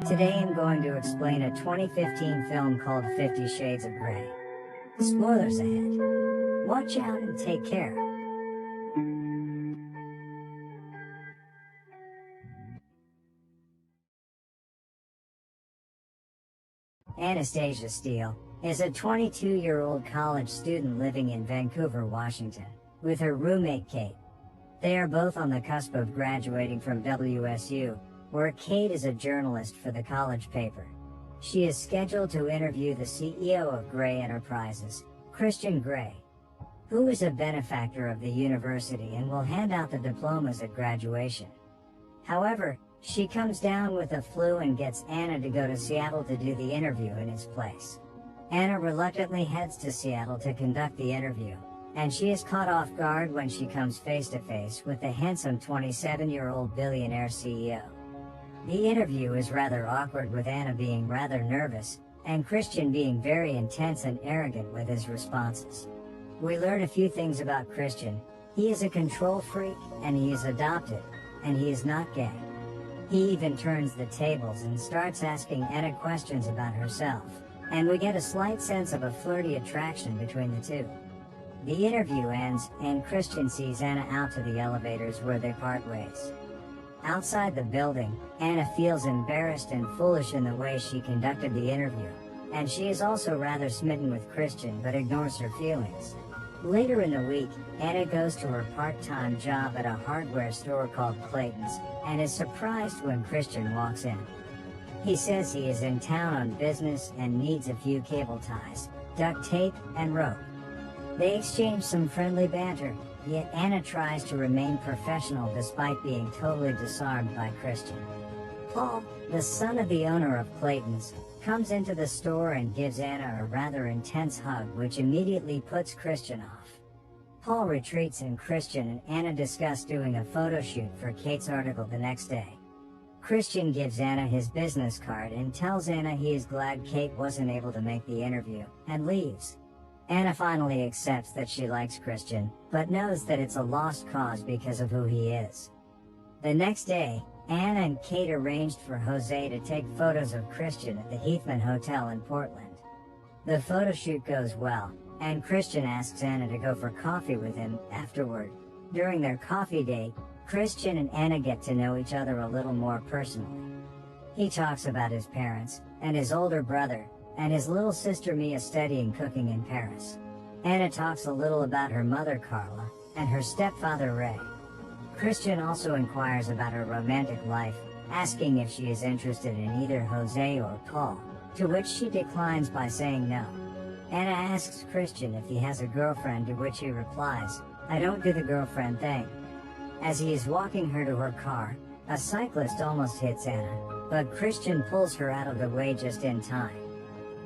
Today I'm going to explain a 2015 film called 50 Shades of Grey. Spoilers ahead. Watch out and take care. Anastasia Steele is a 22-year-old college student living in Vancouver, Washington, with her roommate Kate. They are both on the cusp of graduating from WSU, where Kate is a journalist for the college paper. She is scheduled to interview the CEO of Grey Enterprises, Christian Grey, who is a benefactor of the university and will hand out the diplomas at graduation. However, she comes down with the flu and gets Anna to go to Seattle to do the interview in his place. Anna reluctantly heads to Seattle to conduct the interview, and she is caught off guard when she comes face to face with the handsome 27-year-old billionaire CEO. The interview is rather awkward, with Anna being rather nervous, and Christian being very intense and arrogant with his responses. We learn a few things about Christian. He is a control freak, and he is adopted, and he is not gay. He even turns the tables and starts asking Anna questions about herself, and we get a slight sense of a flirty attraction between the two. The interview ends, and Christian sees Anna out to the elevators where they part ways. Outside the building, Anna feels embarrassed and foolish in the way she conducted the interview, and she is also rather smitten with Christian but ignores her feelings. Later in the week, Anna goes to her part-time job at a hardware store called Clayton's, and is surprised when Christian walks in. He says he is in town on business and needs a few cable ties, duct tape, and rope. They exchange some friendly banter, yet Anna tries to remain professional despite being totally disarmed by Christian. Paul, the son of the owner of Clayton's, comes into the store and gives Anna a rather intense hug, which immediately puts Christian off. Paul retreats, and Christian and Anna discuss doing a photo shoot for Kate's article the next day. Christian gives Anna his business card and tells Anna he is glad Kate wasn't able to make the interview, and leaves. Anna finally accepts that she likes Christian, but knows that it's a lost cause because of who he is. The next day, Anna and Kate arranged for Jose to take photos of Christian at the Heathman Hotel in Portland. The photo shoot goes well, and Christian asks Anna to go for coffee with him afterward. During their coffee date, Christian and Anna get to know each other a little more personally. He talks about his parents, and his older brother, and his little sister Mia studying cooking in Paris. Anna talks a little about her mother Carla, and her stepfather Ray. Christian also inquires about her romantic life, asking if she is interested in either Jose or Paul, to which she declines by saying no. Anna asks Christian if he has a girlfriend, to which he replies, "I don't do the girlfriend thing." As he is walking her to her car, a cyclist almost hits Anna, but Christian pulls her out of the way just in time.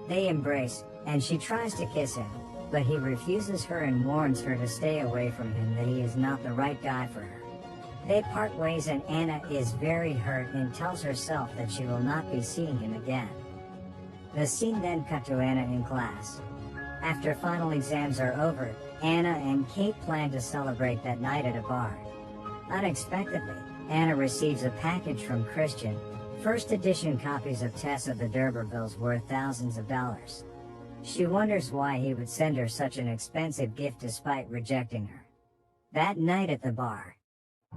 They embrace, and she tries to kiss him, but he refuses her and warns her to stay away from him, that he is not the right guy for her. They part ways, and Anna is very hurt and tells herself that she will not be seeing him again. The scene then cut to Anna in class. After final exams are over, Anna and Kate plan to celebrate that night at a bar. Unexpectedly, Anna receives a package from Christian, first edition copies of Tess of the D'Urbervilles worth thousands of dollars. She wonders why he would send her such an expensive gift despite rejecting her. That night at the bar,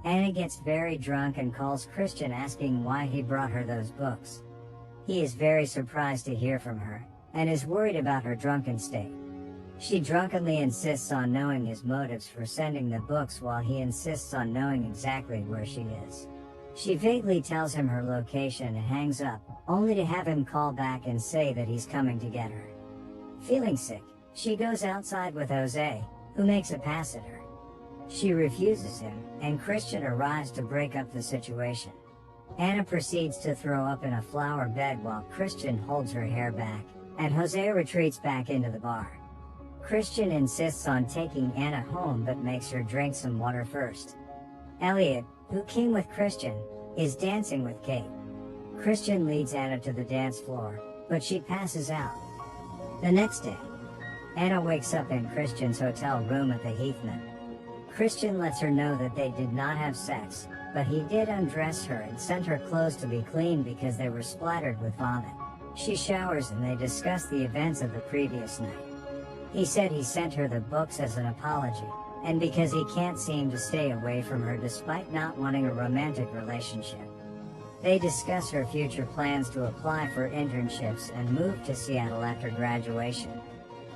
Anna gets very drunk and calls Christian asking why he brought her those books. He is very surprised to hear from her, and is worried about her drunken state. She drunkenly insists on knowing his motives for sending the books, while he insists on knowing exactly where she is. She vaguely tells him her location and hangs up, only to have him call back and say that he's coming to get her. Feeling sick, she goes outside with Jose, who makes a pass at her. She refuses him, and Christian arrives to break up the situation. Anna proceeds to throw up in a flower bed while Christian holds her hair back, and Jose retreats back into the bar. Christian insists on taking Anna home but makes her drink some water first. Elliot, who came with Christian, is dancing with Kate. Christian leads Anna to the dance floor, but she passes out. The next day, Anna wakes up in Christian's hotel room at the Heathman. Christian lets her know that they did not have sex, but he did undress her and sent her clothes to be cleaned because they were splattered with vomit. She showers and they discuss the events of the previous night. He said he sent her the books as an apology, and because he can't seem to stay away from her despite not wanting a romantic relationship. They discuss her future plans to apply for internships and move to Seattle after graduation.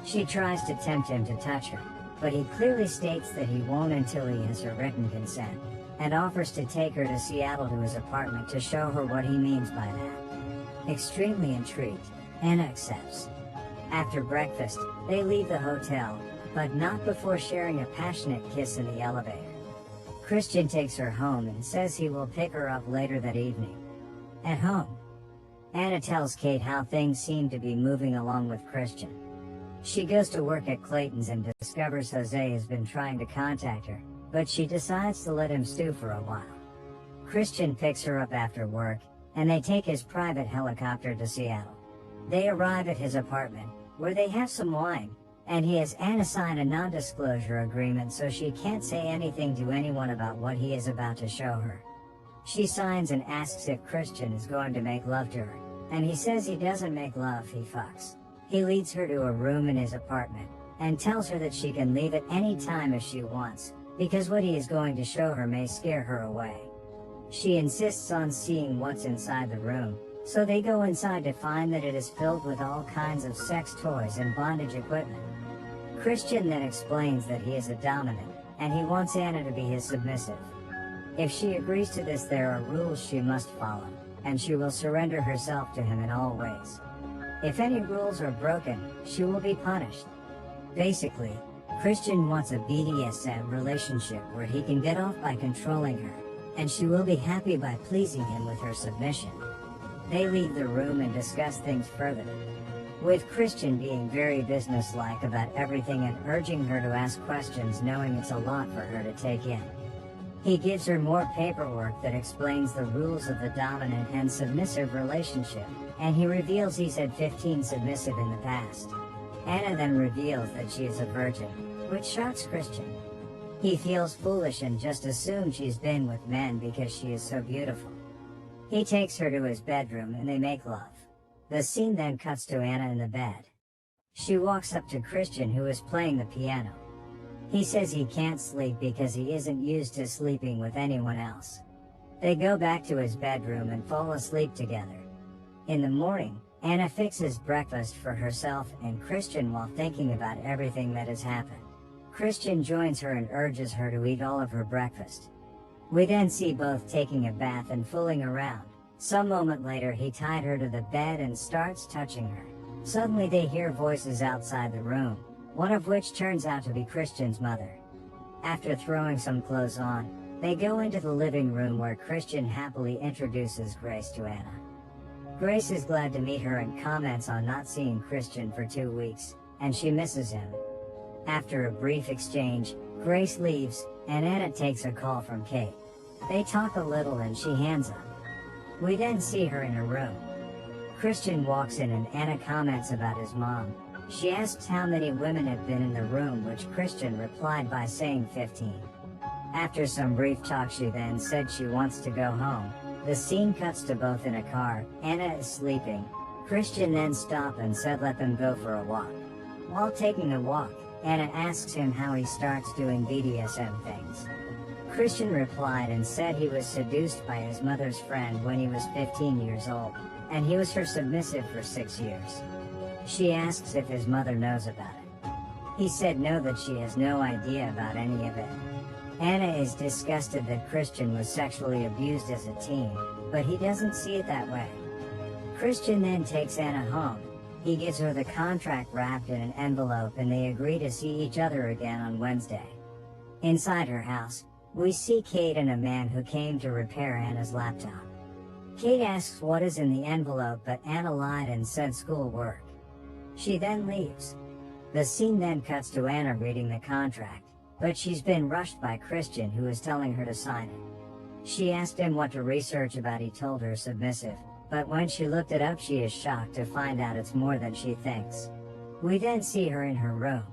She tries to tempt him to touch her, but he clearly states that he won't until he has her written consent, and offers to take her to Seattle to his apartment to show her what he means by that. Extremely intrigued, Anna accepts. After breakfast, they leave the hotel, but not before sharing a passionate kiss in the elevator. Christian takes her home and says he will pick her up later that evening. At home, Anna tells Kate how things seem to be moving along with Christian. She goes to work at Clayton's and discovers Jose has been trying to contact her, but she decides to let him stew for a while. Christian picks her up after work, and they take his private helicopter to Seattle. They arrive at his apartment, where they have some wine, and he has Anna sign a non-disclosure agreement so she can't say anything to anyone about what he is about to show her. She signs and asks if Christian is going to make love to her, and he says he doesn't make love, he fucks. He leads her to a room in his apartment, and tells her that she can leave at any time if she wants, because what he is going to show her may scare her away. She insists on seeing what's inside the room, so they go inside to find that it is filled with all kinds of sex toys and bondage equipment. Christian then explains that he is a dominant, and he wants Anna to be his submissive. If she agrees to this, there are rules she must follow, and she will surrender herself to him in all ways. If any rules are broken, she will be punished. Basically, Christian wants a BDSM relationship where he can get off by controlling her, and she will be happy by pleasing him with her submission. They leave the room and discuss things further, with Christian being very businesslike about everything and urging her to ask questions, knowing it's a lot for her to take in. He gives her more paperwork that explains the rules of the dominant and submissive relationship, and he reveals he's had 15 submissive in the past. Anna then reveals that she is a virgin, which shocks Christian. He feels foolish and just assumes she's been with men because she is so beautiful. He takes her to his bedroom and they make love. The scene then cuts to Anna in the bed. She walks up to Christian, who is playing the piano. He says he can't sleep because he isn't used to sleeping with anyone else. They go back to his bedroom and fall asleep together. In the morning, Anna fixes breakfast for herself and Christian while thinking about everything that has happened. Christian joins her and urges her to eat all of her breakfast. We then see both taking a bath and fooling around. Some moment later, he tied her to the bed and starts touching her. Suddenly they hear voices outside the room, one of which turns out to be Christian's mother. After throwing some clothes on, they go into the living room where Christian happily introduces Grace to Anna. Grace is glad to meet her and comments on not seeing Christian for 2 weeks, and she misses him. After a brief exchange, Grace leaves, and Anna takes a call from Kate. They talk a little and she hangs up. We then see her in her room. Christian walks in and Anna comments about his mom. She asks how many women have been in the room, which Christian replied by saying 15. After some brief talk, she then said she wants to go home. The scene cuts to both in a car. Anna is sleeping. Christian then stopped and said let them go for a walk. While taking a walk, Anna asks him how he starts doing BDSM things. Christian replied and said he was seduced by his mother's friend when he was 15 years old, and he was her submissive for 6 years. She asks if his mother knows about it. He said no, that she has no idea about any of it. Anna is disgusted that Christian was sexually abused as a teen, but he doesn't see it that way. Christian then takes Anna home. He gives her the contract wrapped in an envelope and they agree to see each other again on Wednesday. Inside her house, we see Kate and a man who came to repair Anna's laptop. Kate asks what is in the envelope, but Anna lied and said schoolwork. She then leaves. The scene then cuts to Anna reading the contract, but she's been rushed by Christian, who is telling her to sign it. She asked him what to research about. He told her submissive, but when she looked it up she is shocked to find out it's more than she thinks. We then see her in her room.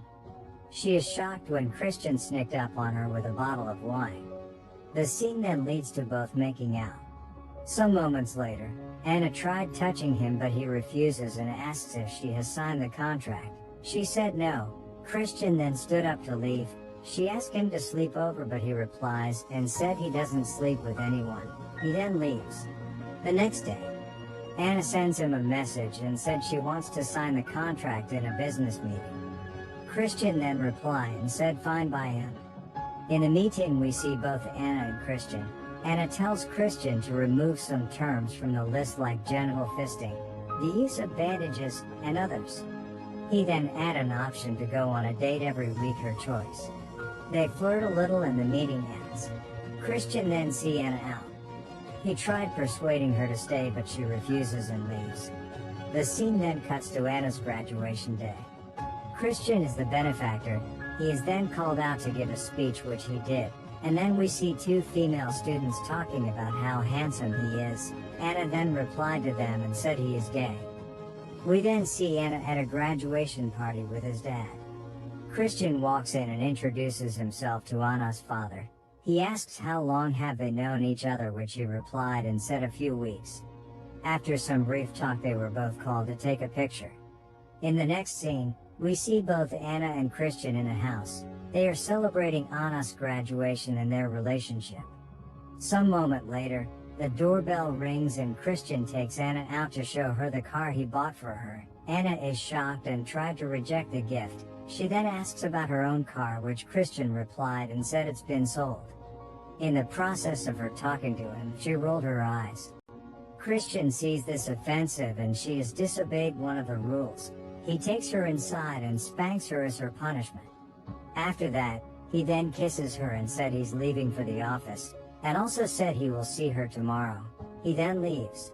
She is shocked when Christian sneaked up on her with a bottle of wine. The scene then leads to both making out. Some moments later, Anna tried touching him but he refuses and asks if she has signed the contract. She said no. Christian then stood up to leave. She asked him to sleep over but he replies and said he doesn't sleep with anyone. He then leaves. The next day, Anna sends him a message and said she wants to sign the contract in a business meeting. Christian then replied and said fine by him. In the meeting we see both Anna and Christian. Anna tells Christian to remove some terms from the list like genital fisting, the use of bandages, and others. He then add an option to go on a date every week, her choice. They flirt a little and the meeting ends. Christian then sees Anna out. He tried persuading her to stay but she refuses and leaves. The scene then cuts to Anna's graduation day. Christian is the benefactor. He is then called out to give a speech, which he did, and then we see two female students talking about how handsome he is. Anna then replied to them and said he is gay. We then see Anna at a graduation party with his dad. Christian walks in and introduces himself to Anna's father. He asks how long have they known each other, which he replied and said a few weeks. After some brief talk they were both called to take a picture. In the next scene, we see both Anna and Christian in a house. They are celebrating Anna's graduation and their relationship. Some moment later, the doorbell rings and Christian takes Anna out to show her the car he bought for her. Anna is shocked and tried to reject the gift. She then asks about her own car, which Christian replied and said it's been sold. In the process of her talking to him, she rolled her eyes. Christian sees this offensive and she has disobeyed one of the rules. He takes her inside and spanks her as her punishment. After that, he then kisses her and said he's leaving for the office, and also said he will see her tomorrow. He then leaves.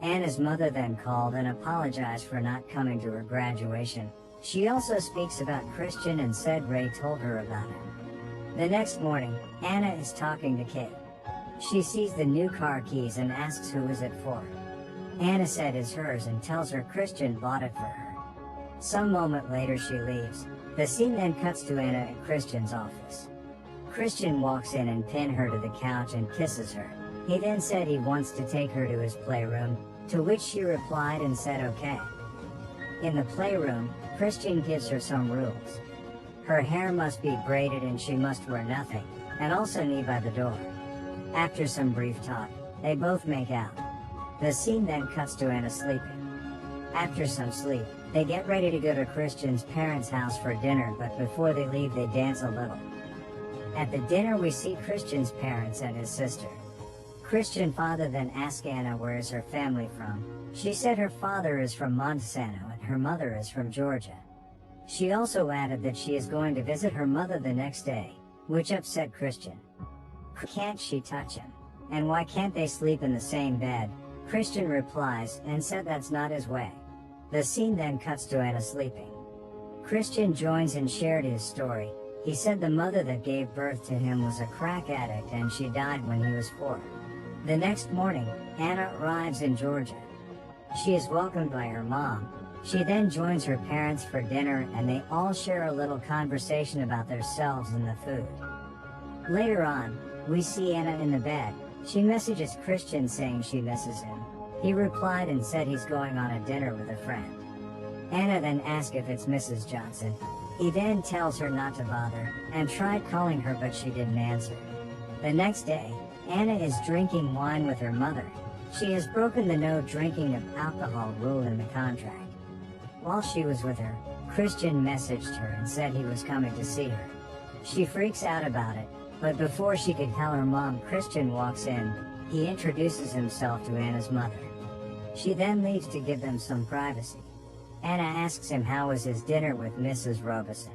Anna's mother then called and apologized for not coming to her graduation. She also speaks about Christian and said Ray told her about him. The next morning, Anna is talking to Kate. She sees the new car keys and asks who is it for. Anna said it's hers and tells her Christian bought it for her. Some moment later she leaves. The scene then cuts to Anna at Christian's office. Christian walks in and pins her to the couch and kisses her. He then said he wants to take her to his playroom, to which she replied and said okay. In the playroom, Christian gives her some rules. Her hair must be braided and she must wear nothing, and also knee by the door. After some brief talk, they both make out. The scene then cuts to Anna sleeping. After some sleep, they get ready to go to Christian's parents' house for dinner, but before they leave they dance a little. At the dinner we see Christian's parents and his sister. Christian's father then asks Anna where is her family from. She said her father is from Montesano and her mother is from Georgia. She also added that she is going to visit her mother the next day, which upset Christian. Can't she touch him? And why can't they sleep in the same bed? Christian replies and said that's not his way. The scene then cuts to Anna sleeping. Christian joins and shared his story. He said the mother that gave birth to him was a crack addict and she died when he was 4. The next morning, Anna arrives in Georgia. She is welcomed by her mom. She then joins her parents for dinner and they all share a little conversation about themselves and the food. Later on, we see Anna in the bed. She messages Christian saying she misses him. He replied and said he's going on a dinner with a friend. Anna then asks if it's Mrs. Johnson. He then tells her not to bother, and tried calling her but she didn't answer. The next day, Anna is drinking wine with her mother. She has broken the no drinking of alcohol rule in the contract. While she was with her, Christian messaged her and said he was coming to see her. She freaks out about it, but before she could tell her mom, Christian walks in. He introduces himself to Anna's mother. She then leaves to give them some privacy. Anna asks him how was his dinner with Mrs. Robeson.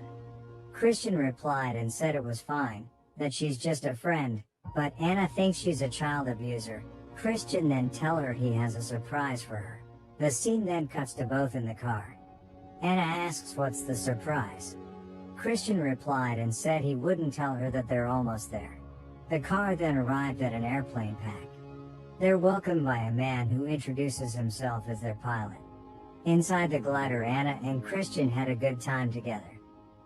Christian replied and said it was fine, that she's just a friend, but Anna thinks she's a child abuser. Christian then tells her he has a surprise for her. The scene then cuts to both in the car. Anna asks what's the surprise. Christian replied and said he wouldn't tell her that they're almost there. The car then arrived at an airplane pad. They're welcomed by a man who introduces himself as their pilot. Inside the glider, Anna and Christian had a good time together.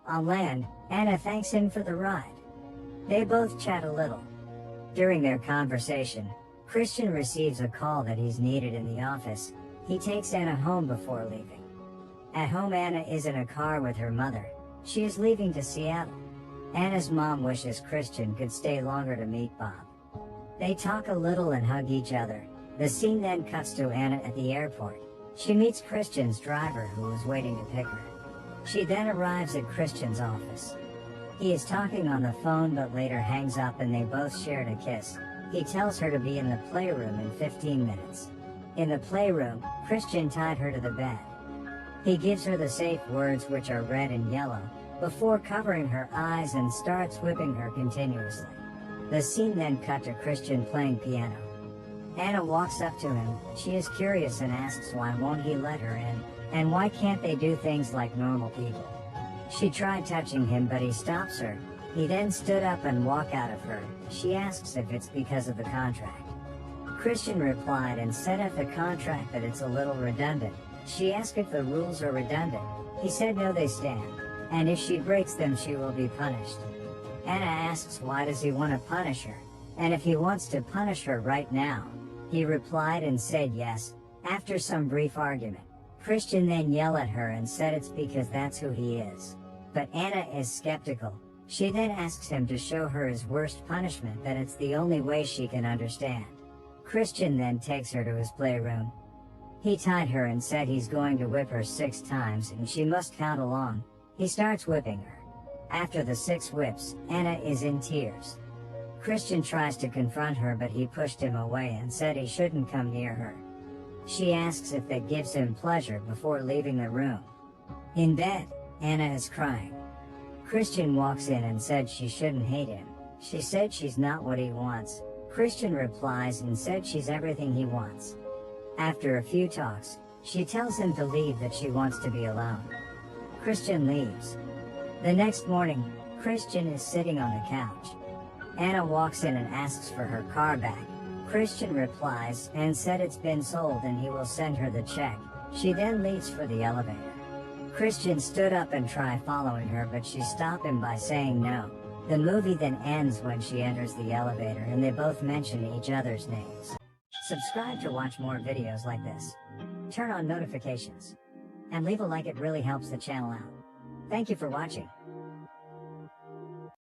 On land, Anna thanks him for the ride. They both chat a little. During their conversation, Christian receives a call that he's needed in the office. He takes Anna home before leaving. At home, Anna is in a car with her mother. She is leaving to Seattle. Anna's mom wishes Christian could stay longer to meet Bob. They talk a little and hug each other. The scene then cuts to Anna at the airport. She meets Christian's driver, who is waiting to pick her. She then arrives at Christian's office. He is talking on the phone but later hangs up and they both shared a kiss. He tells her to be in the playroom in 15 minutes. In the playroom, Christian tied her to the bed. He gives her the safe words, which are red and yellow, before covering her eyes and starts whipping her continuously. The scene then cut to Christian playing piano. Anna walks up to him. She is curious and asks why won't he let her in, and why can't they do things like normal people. She tried touching him but he stops her. He then stood up and walked out of her. She asks if it's because of the contract. Christian replied and said at the contract that it's a little redundant. She asked if the rules are redundant. He said no, they stand, and if she breaks them she will be punished. Anna asks why does he want to punish her, and if he wants to punish her right now. He replied and said yes. After some brief argument, Christian then yelled at her and said it's because that's who he is. But Anna is skeptical. She then asks him to show her his worst punishment, that it's the only way she can understand. Christian then takes her to his playroom. He tied her and said he's going to whip her 6 times and she must count along. He starts whipping her. After the 6 whips, Anna is in tears. Christian tries to confront her but he pushed him away and said he shouldn't come near her. She asks if that gives him pleasure before leaving the room. In bed, Anna is crying. Christian walks in and said she shouldn't hate him. She said she's not what he wants. Christian replies and said she's everything he wants. After a few talks, she tells him to leave, that she wants to be alone. Christian leaves. The next morning, Christian is sitting on the couch. Anna walks in and asks for her car back. Christian replies and said it's been sold and he will send her the check. She then leaves for the elevator. Christian stood up and tried following her but she stopped him by saying no. The movie then ends when she enters the elevator and they both mention each other's names. Subscribe to watch more videos like this. Turn on notifications. And leave a like, it really helps the channel out. Thank you for watching.